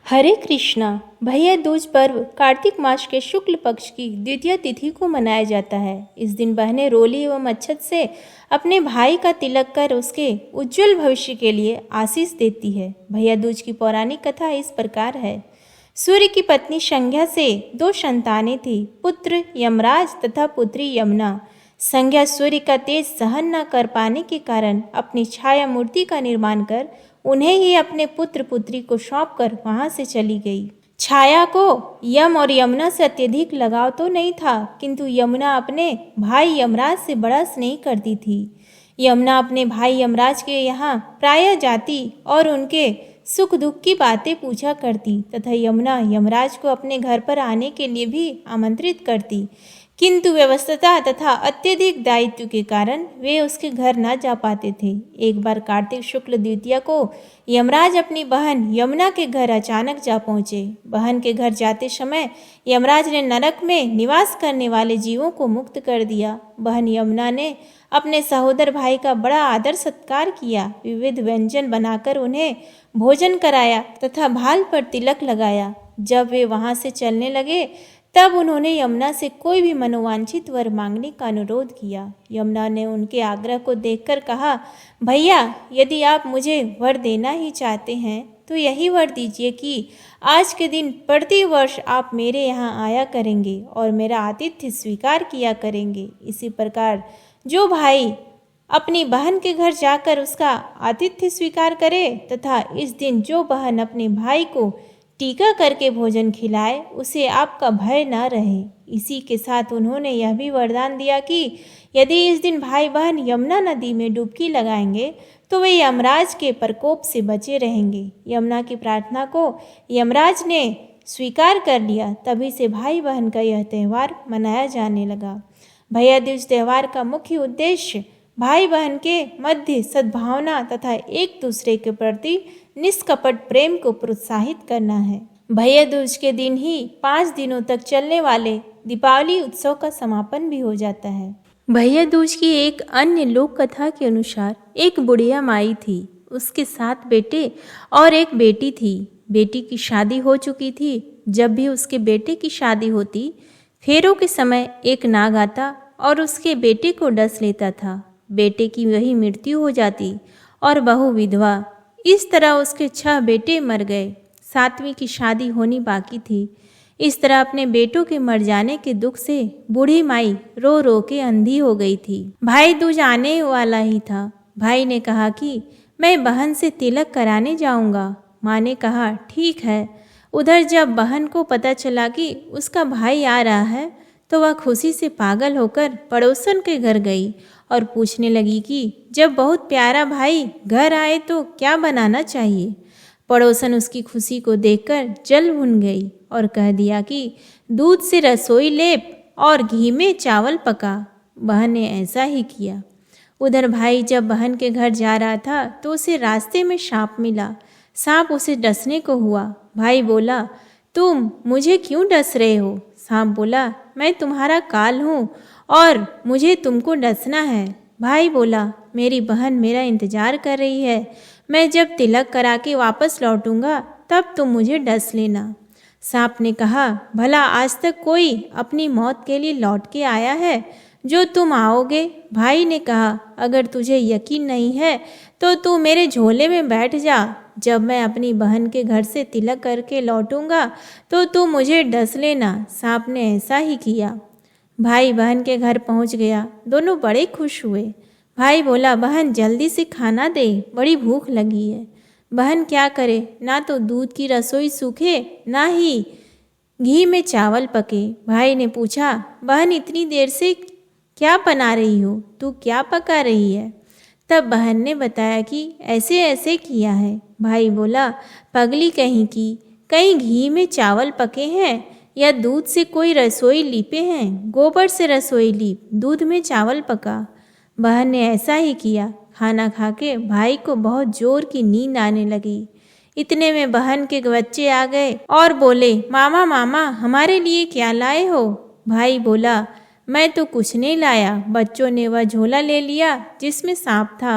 हरे कृष्णा। भैया दूज पर्व कार्तिक मास के शुक्ल पक्ष की द्वितीय तिथि को मनाया जाता है। इस दिन बहनें रोली एवं अक्षत से अपने भाई का तिलक कर उसके उज्जवल भविष्य के लिए आशीष देती है। भैया दूज की पौराणिक कथा इस प्रकार है। सूर्य की पत्नी संज्ञा से 2 संतानें थी, पुत्र यमराज तथा पुत्री यमुना। संज्ञा सूर्य का तेज सहन न कर पाने के कारण अपनी छाया मूर्ति का निर्माण कर उन्हें ही अपने पुत्र पुत्री को सौंपकर वहां से चली गई। छाया को यम और यमुना से अत्यधिक लगाव तो नहीं था, किंतु यमुना अपने भाई यमराज से बड़ा स्नेह करती थी। यमुना अपने भाई यमराज के यहाँ प्रायः जाती और उनके सुख दुख की बातें पूछा करती तथा यमुना यमराज को अपने घर पर आने के लिए भी आमंत्रित करती, किंतु व्यस्तता तथा अत्यधिक दायित्व के कारण वे उसके घर न जा पाते थे। एक बार कार्तिक शुक्ल द्वितीया को यमराज अपनी बहन यमुना के घर अचानक जा पहुँचे। बहन के घर जाते समय यमराज ने नरक में निवास करने वाले जीवों को मुक्त कर दिया। बहन यमुना ने अपने सहोदर भाई का बड़ा आदर सत्कार किया, विविध व्यंजन बनाकर उन्हें भोजन कराया तथा भाल पर तिलक लगाया। जब वे वहाँ से चलने लगे तब उन्होंने यमुना से कोई भी मनोवांछित वर मांगने का अनुरोध किया। यमुना ने उनके आग्रह को देखकर कहा, भैया यदि आप मुझे वर देना ही चाहते हैं तो यही वर दीजिए कि आज के दिन प्रति वर्ष आप मेरे यहाँ आया करेंगे और मेरा आतिथ्य स्वीकार किया करेंगे। इसी प्रकार जो भाई अपनी बहन के घर जाकर उसका आतिथ्य स्वीकार करे तथा इस दिन जो बहन अपने भाई को टीका करके भोजन खिलाए उसे आपका भय न रहे। इसी के साथ उन्होंने यह भी वरदान दिया कि यदि इस दिन भाई बहन यमुना नदी में डुबकी लगाएंगे तो वे यमराज के प्रकोप से बचे रहेंगे। यमुना की प्रार्थना को यमराज ने स्वीकार कर लिया। तभी से भाई बहन का यह त्यौहार मनाया जाने लगा। भैया दूज त्यौहार का मुख्य उद्देश्य भाई बहन के मध्य सद्भावना तथा एक दूसरे के प्रति निष्कपट प्रेम को प्रोत्साहित करना है। भैया दूज के दिन ही 5 दिनों तक चलने वाले दीपावली उत्सव का समापन भी हो जाता है। भैया दूज की एक अन्य लोक कथा के अनुसार एक बुढ़िया माई थी। उसके 7 बेटे और एक बेटी थी। बेटी की शादी हो चुकी थी। जब भी उसके बेटे की शादी होती, फेरों के समय एक नाग आता और उसके बेटे को डस लेता था। बेटे की वही मृत्यु हो जाती और बहू विधवा। इस तरह उसके 6 बेटे मर गए। 7वीं की शादी होनी बाकी थी। इस तरह अपने बेटों के मर जाने के दुख से बूढ़ी माई रो रो के अंधी हो गई थी। भाई दूज आने वाला ही था। भाई ने कहा कि मैं बहन से तिलक कराने जाऊंगा। माँ ने कहा ठीक है। उधर जब बहन को पता चला कि उसका भाई आ रहा है तो वह खुशी से पागल होकर पड़ोसन के घर गई और पूछने लगी कि जब बहुत प्यारा भाई घर आए तो क्या बनाना चाहिए। पड़ोसन उसकी खुशी को देखकर जल भुन गई और कह दिया कि दूध से रसोई लेप और घी में चावल पका। बहन ने ऐसा ही किया। उधर भाई जब बहन के घर जा रहा था तो उसे रास्ते में सांप मिला। सांप उसे डसने को हुआ। भाई बोला, तुम मुझे क्यों डस रहे हो? सांप बोला, मैं तुम्हारा काल हूँ और मुझे तुमको डसना है। भाई बोला, मेरी बहन मेरा इंतजार कर रही है। मैं जब तिलक करा के वापस लौटूंगा तब तुम मुझे डस लेना। सांप ने कहा, भला आज तक कोई अपनी मौत के लिए लौट के आया है जो तुम आओगे? भाई ने कहा, अगर तुझे यकीन नहीं है तो तू मेरे झोले में बैठ जा। जब मैं अपनी बहन के घर से तिलक करके लौटूंगा तो तू मुझे डस लेना। सांप ने ऐसा ही किया। भाई बहन के घर पहुंच गया। दोनों बड़े खुश हुए। भाई बोला, बहन जल्दी से खाना दे, बड़ी भूख लगी है। बहन क्या करे, ना तो दूध की रसोई सूखे ना ही घी में चावल पके। भाई ने पूछा, बहन इतनी देर से क्या बना रही हो? तू क्या पका रही है? तब बहन ने बताया कि ऐसे ऐसे किया है। भाई बोला, पगली कहीं की, कहीं घी में चावल पके हैं या दूध से कोई रसोई लीपे हैं? गोबर से रसोई लीप, दूध में चावल पका। बहन ने ऐसा ही किया। खाना खा के भाई को बहुत जोर की नींद आने लगी। इतने में बहन के बच्चे आ गए और बोले, मामा मामा हमारे लिए क्या लाए हो? भाई बोला, मैं तो कुछ नहीं लाया। बच्चों ने वह झोला ले लिया जिसमें सांप था।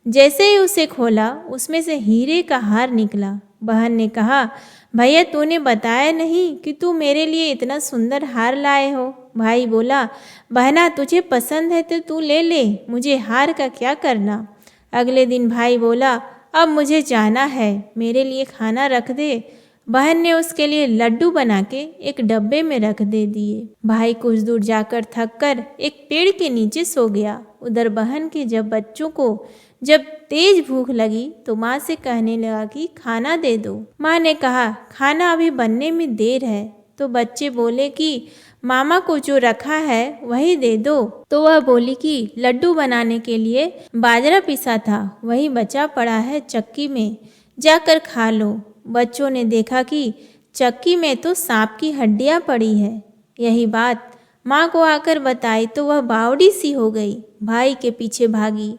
जैसे ही उसे खोला उसमें से हीरे का हार निकला। बहन ने कहा, भैया तूने बताया नहीं कि तू मेरे लिए इतना सुंदर हार लाए हो। भाई बोला, बहना तुझे पसंद है तो तू ले ले, मुझे हार का क्या करना। अगले दिन भाई बोला, अब मुझे जाना है, मेरे लिए खाना रख दे। बहन ने उसके लिए लड्डू बना के एक डब्बे में रख दे दिए। भाई कुछ दूर जाकर थक कर एक पेड़ के नीचे सो गया। उधर बहन के बच्चों को जब तेज भूख लगी तो माँ से कहने लगा कि खाना दे दो। माँ ने कहा, खाना अभी बनने में देर है। तो बच्चे बोले कि मामा को जो रखा है वही दे दो। तो वह बोली कि लड्डू बनाने के लिए बाजरा पिसा था, वही बचा पड़ा है चक्की में, जाकर खा लो। बच्चों ने देखा कि चक्की में तो सांप की हड्डियां पड़ी है। यही बात माँ को आकर बताई तो वह बावड़ी सी हो गई। भाई के पीछे भागी,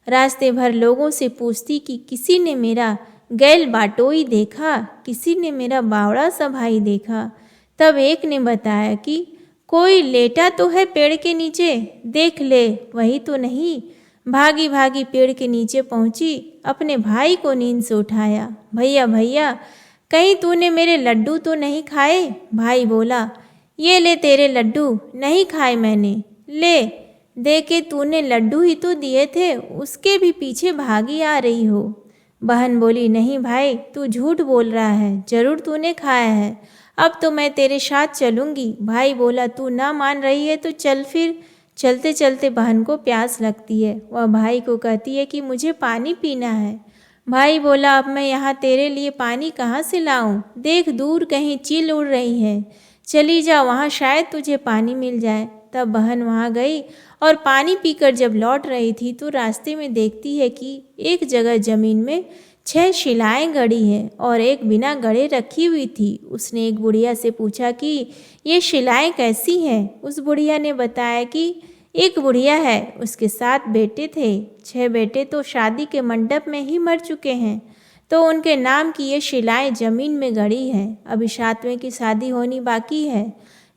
रास्ते भर लोगों से पूछती कि किसी ने मेरा गैल बाटोई देखा, किसी ने मेरा बावड़ा सा भाई देखा। तब एक ने बताया कि कोई लेटा तो है पेड़ के नीचे, देख ले, वही तो नहीं। भागी भागी पेड़ के नीचे पहुंची, अपने भाई को नींद से उठाया। भैया भैया, कहीं तूने मेरे लड्डू तो नहीं खाए? भाई बोला, ये ले तेरे लड्डू, नहीं खाए मैंने, ले दे के तूने लड्डू ही तो दिए थे, उसके भी पीछे भागी आ रही हो। बहन बोली, नहीं भाई, तू झूठ बोल रहा है, जरूर तूने खाया है, अब तो मैं तेरे साथ चलूँगी। भाई बोला, तू ना मान रही है तो चल फिर। चलते चलते बहन को प्यास लगती है, वह भाई को कहती है कि मुझे पानी पीना है। भाई बोला, अब मैं यहाँ तेरे लिए पानी कहाँ से लाऊं? देख दूर कहीं चील उड़ रही है, चली जा, वहाँ शायद तुझे पानी मिल जाए। तब बहन वहाँ गई और पानी पीकर जब लौट रही थी तो रास्ते में देखती है कि एक जगह जमीन में 6 शिलाएं गड़ी हैं और एक बिना गड़े रखी हुई थी। उसने एक बुढ़िया से पूछा कि ये शिलाएं कैसी हैं? उस बुढ़िया ने बताया कि एक बुढ़िया है, उसके 7 बेटे थे, 6 बेटे तो शादी के मंडप में ही मर चुके हैं, तो उनके नाम की ये शिलाएं जमीन में गड़ी हैं। अभी 7वें की शादी होनी बाकी है,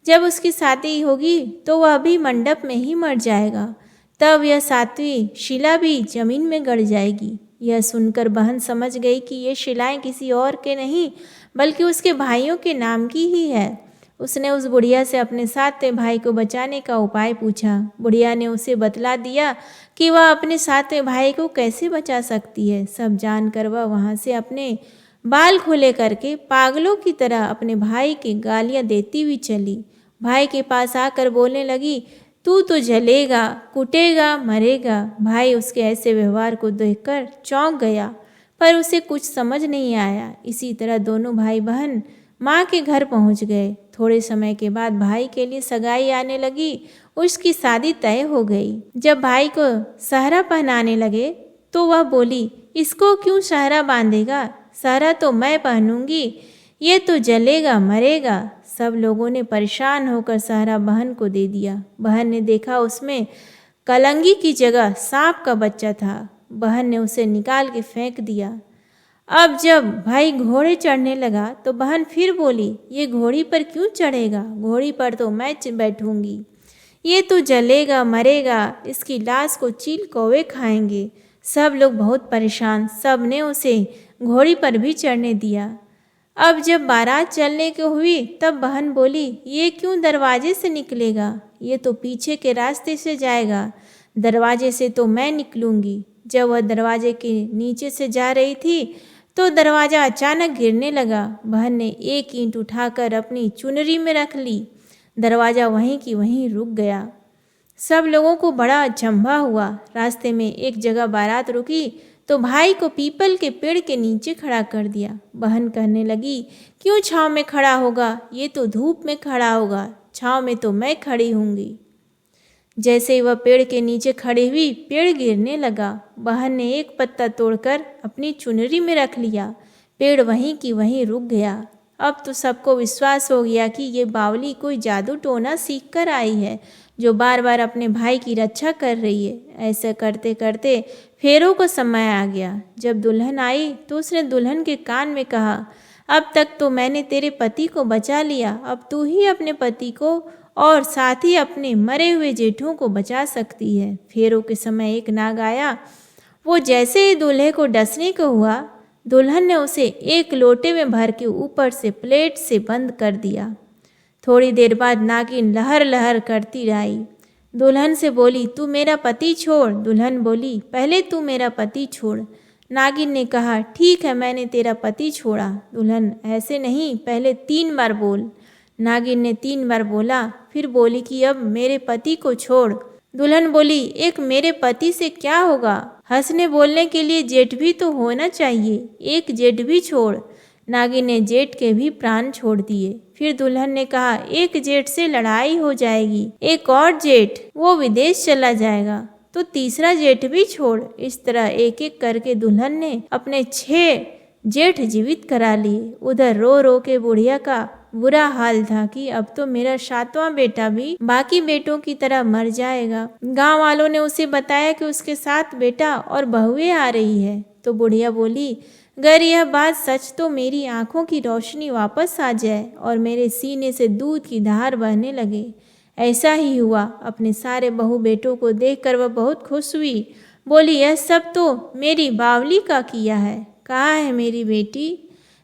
जब उसकी शादी होगी तो वह भी मंडप में ही मर जाएगा, तब यह 7वीं शिला भी जमीन में गड़ जाएगी। यह सुनकर बहन समझ गई कि ये शिलाएं किसी और के नहीं बल्कि उसके भाइयों के नाम की ही है। उसने उस बुढ़िया से अपने 7वें भाई को बचाने का उपाय पूछा। बुढ़िया ने उसे बतला दिया कि वह अपने 7वें भाई को कैसे बचा सकती है। सब जानकर वह वहाँ से अपने बाल खुले करके पागलों की तरह अपने भाई की गालियाँ देती हुई चली। भाई के पास आकर बोलने लगी, तू तो जलेगा, कुटेगा, मरेगा। भाई उसके ऐसे व्यवहार को देखकर चौंक गया, पर उसे कुछ समझ नहीं आया। इसी तरह दोनों भाई बहन माँ के घर पहुँच गए। थोड़े समय के बाद भाई के लिए सगाई आने लगी, उसकी शादी तय हो गई। जब भाई को सहरा पहनाने लगे तो वह बोली, इसको क्यों सहरा बांधेगा, सहरा तो मैं पहनूंगी, ये तो जलेगा मरेगा। सब लोगों ने परेशान होकर सहरा बहन को दे दिया। बहन ने देखा उसमें कलंगी की जगह सांप का बच्चा था। बहन ने उसे निकाल के फेंक दिया। अब जब भाई घोड़े चढ़ने लगा तो बहन फिर बोली, ये घोड़ी पर क्यों चढ़ेगा, घोड़ी पर तो मैं बैठूंगी, ये तो जलेगा मरेगा, इसकी लाश को चील कौवे खाएंगे। सब लोग बहुत परेशान, सब ने उसे घोड़ी पर भी चढ़ने दिया। अब जब बारात चलने की हुई तब बहन बोली, ये क्यों दरवाजे से निकलेगा, ये तो पीछे के रास्ते से जाएगा, दरवाजे से तो मैं निकलूंगी। जब वह दरवाजे के नीचे से जा रही थी तो दरवाज़ा अचानक गिरने लगा। बहन ने एक ईंट उठाकर अपनी चुनरी में रख ली, दरवाज़ा वहीं की वहीं रुक गया। सब लोगों को बड़ा अचंभा हुआ। रास्ते में एक जगह बारात रुकी तो भाई को पीपल के पेड़ के नीचे खड़ा कर दिया। बहन कहने लगी, क्यों छाँव में खड़ा होगा, ये तो धूप में खड़ा होगा, छाँव में तो मैं खड़ी होंगी। जैसे ही वह पेड़ के नीचे खड़ी हुई, पेड़ गिरने लगा। बहन ने एक पत्ता तोड़कर अपनी चुनरी में रख लिया, पेड़ वहीं की वहीं रुक गया। अब तो सबको विश्वास हो गया कि ये बावली कोई जादू टोना सीख कर आई है, जो बार बार अपने भाई की रक्षा कर रही है। ऐसे करते करते फेरों का समय आ गया। जब दुल्हन आई तो उसने दुल्हन के कान में कहा, अब तक तो मैंने तेरे पति को बचा लिया, अब तू ही अपने पति को और साथ ही अपने मरे हुए जेठों को बचा सकती है। फेरों के समय एक नाग आया, वो जैसे ही दूल्हे को डसने को हुआ दुल्हन ने उसे एक लोटे में भर के ऊपर से प्लेट से बंद कर दिया। थोड़ी देर बाद नागिन लहर लहर करती आई। दुल्हन से बोली, तू मेरा पति छोड़। दुल्हन बोली, पहले तू मेरा पति छोड़। नागिन ने कहा, ठीक है, मैंने तेरा पति छोड़ा। दुल्हन, ऐसे नहीं, पहले 3 बार बोल। नागिन ने 3 बार बोला, फिर बोली कि अब मेरे पति को छोड़। दुल्हन बोली, एक मेरे पति से क्या होगा? हंसने बोलने के लिए जेठ भी तो होना चाहिए, एक जेठ भी छोड़। नागिन ने जेठ के भी प्राण छोड़ दिए। फिर दुल्हन ने कहा, एक जेठ से लड़ाई हो जाएगी, एक और जेठ वो विदेश चला जाएगा, तो तीसरा जेठ भी छोड़। इस तरह एक एक करके दुल्हन ने अपने 6 जेठ जीवित करा लिए। उधर रो रो के बुढ़िया का बुरा हाल था कि अब तो मेरा 7वां बेटा भी बाकी बेटों की तरह मर जाएगा। गांव वालों ने उसे बताया कि उसके 7 बेटा और बहुएं आ रही है। तो बुढ़िया बोली, अगर यह बात सच तो मेरी आंखों की रोशनी वापस आ जाए और मेरे सीने से दूध की धार बहने लगे। ऐसा ही हुआ। अपने सारे बहू बेटों को देखकर वह बहुत खुश हुई। बोली, यह सब तो मेरी बावली का किया है। कहाँ है मेरी बेटी?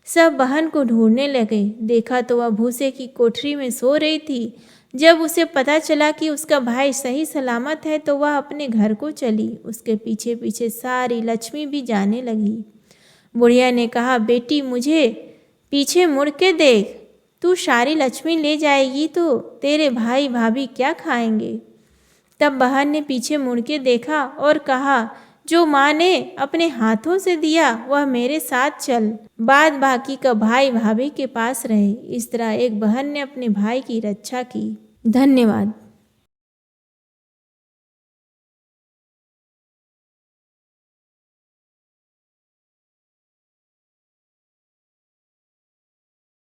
सब बहन को ढूंढने लगे। देखा तो वह भूसे की कोठरी में सो रही थी। जब उसे पता चला कि उसका भाई सही सलामत है तो वह अपने घर को चली। उसके पीछे पीछे सारी लक्ष्मी भी जाने लगी। बुढ़िया ने कहा, बेटी मुझे पीछे मुड़ के देख, तू सारी लक्ष्मी ले जाएगी तो तेरे भाई भाभी क्या खाएंगे? तब बहन ने पीछे मुड़ के देखा और कहा, जो माँ ने अपने हाथों से दिया वह मेरे साथ चल, बाद बाकी का भाई भाभी के पास रहे। इस तरह एक बहन ने अपने भाई की रक्षा की। धन्यवाद।